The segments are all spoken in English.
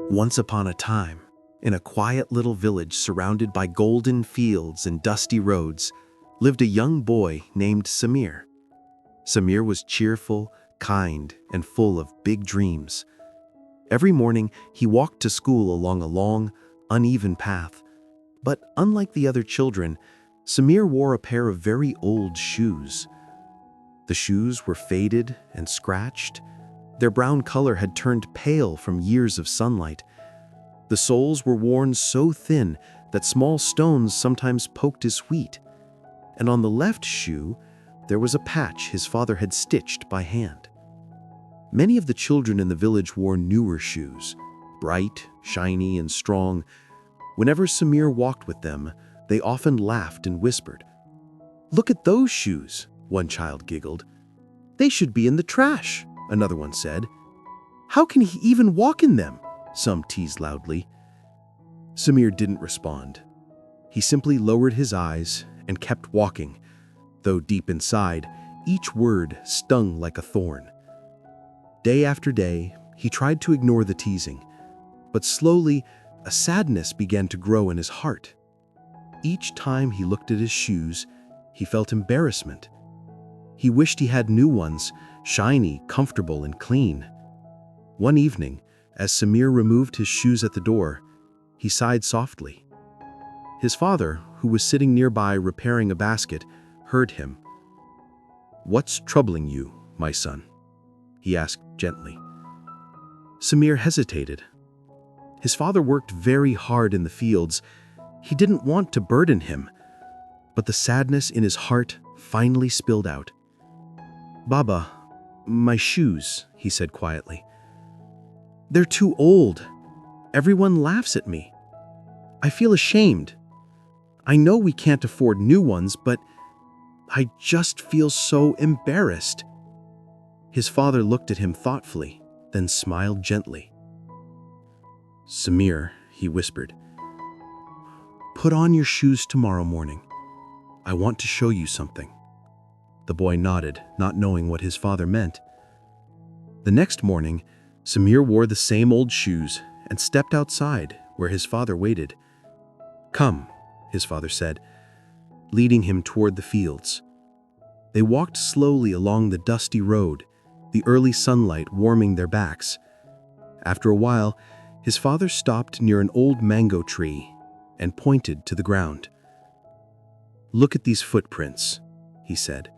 Once upon a time, in a quiet little village surrounded by golden fields and dusty roads, lived a young boy named Samir. Samir was cheerful, kind, and full of big dreams. Every morning, he walked to school along a long, uneven path. But unlike the other children, Samir wore a pair of very old shoes. The shoes were faded and scratched. Their brown color had turned pale from years of sunlight. The soles were worn so thin that small stones sometimes poked his feet. And on the left shoe, there was a patch his father had stitched by hand. Many of the children in the village wore newer shoes, bright, shiny, and strong. Whenever Samir walked with them, they often laughed and whispered. "Look at those shoes," one child giggled. "They should be in the trash," another one said. "How can he even walk in them?" some teased loudly. Samir didn't respond. He simply lowered his eyes and kept walking, though deep inside, each word stung like a thorn. Day after day, he tried to ignore the teasing, but slowly, a sadness began to grow in his heart. Each time he looked at his shoes, he felt embarrassment. He wished he had new ones, shiny, comfortable, and clean. One evening, as Samir removed his shoes at the door, he sighed softly. His father, who was sitting nearby repairing a basket, heard him. "What's troubling you, my son?" he asked gently. Samir hesitated. His father worked very hard in the fields. He didn't want to burden him, but the sadness in his heart finally spilled out. "Baba, my shoes," he said quietly. "They're too old. Everyone laughs at me. I feel ashamed. I know we can't afford new ones, but I just feel so embarrassed." His father looked at him thoughtfully, then smiled gently. "Samir," he whispered, "put on your shoes tomorrow morning. I want to show you something." The boy nodded, not knowing what his father meant. The next morning, Samir wore the same old shoes and stepped outside where his father waited. "Come," his father said, leading him toward the fields. They walked slowly along the dusty road, the early sunlight warming their backs. After a while, his father stopped near an old mango tree and pointed to the ground. "Look at these footprints," he said.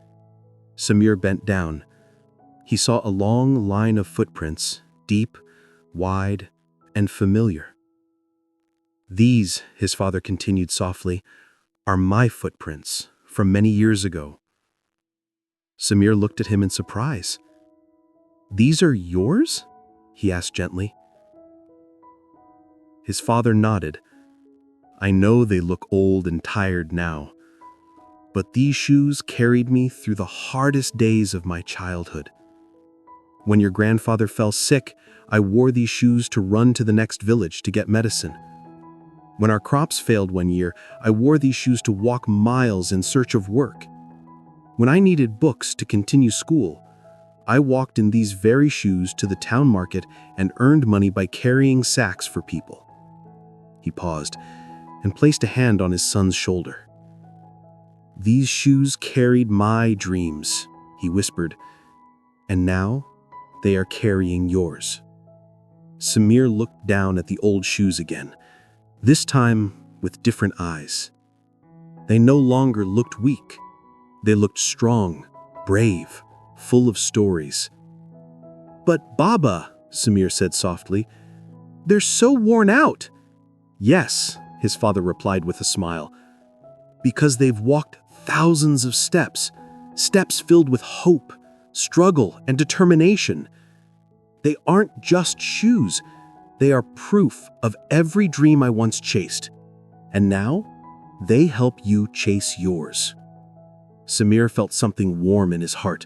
Samir bent down. He saw a long line of footprints, deep, wide, and familiar. "These," his father continued softly, "are my footprints from many years ago." Samir looked at him in surprise. "These are yours?" he asked gently. His father nodded. "I know they look old and tired now, but these shoes carried me through the hardest days of my childhood. When your grandfather fell sick, I wore these shoes to run to the next village to get medicine. When our crops failed one year, I wore these shoes to walk miles in search of work. When I needed books to continue school, I walked in these very shoes to the town market and earned money by carrying sacks for people." He paused and placed a hand on his son's shoulder. "These shoes carried my dreams," he whispered, "and now they are carrying yours." Samir looked down at the old shoes again, this time with different eyes. They no longer looked weak. They looked strong, brave, full of stories. "But Baba," Samir said softly, "they're so worn out." "Yes," his father replied with a smile, "because they've walked thousands of steps, steps filled with hope, struggle, and determination. They aren't just shoes. They are proof of every dream I once chased. And now, they help you chase yours." Samir felt something warm in his heart,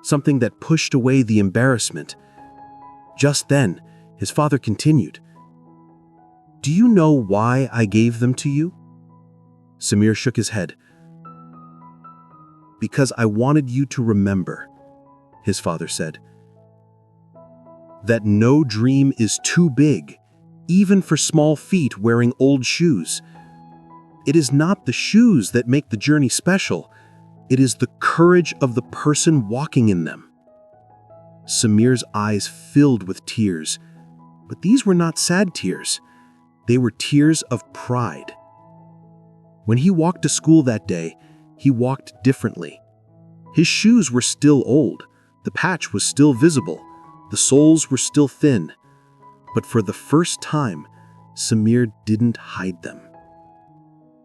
something that pushed away the embarrassment. Just then, his father continued, "Do you know why I gave them to you?" Samir shook his head. "Because I wanted you to remember," his father said, "that no dream is too big even for small feet wearing old shoes. It is not the shoes that make the journey special. It is the courage of the person walking in them. Samir's eyes filled with tears, but these were not sad tears. They were tears of pride. When he walked to school that day, he walked differently. His shoes were still old, the patch was still visible, the soles were still thin. But for the first time, Samir didn't hide them.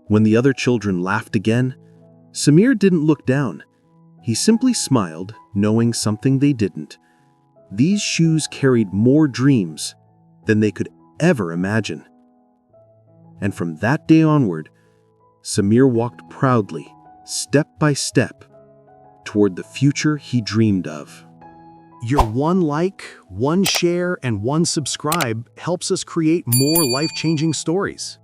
When the other children laughed again, Samir didn't look down. He simply smiled, knowing something they didn't. These shoes carried more dreams than they could ever imagine. And from that day onward, Samir walked proudly, step by step, toward the future he dreamed of. Your one like, one share, and one subscribe helps us create more life-changing stories.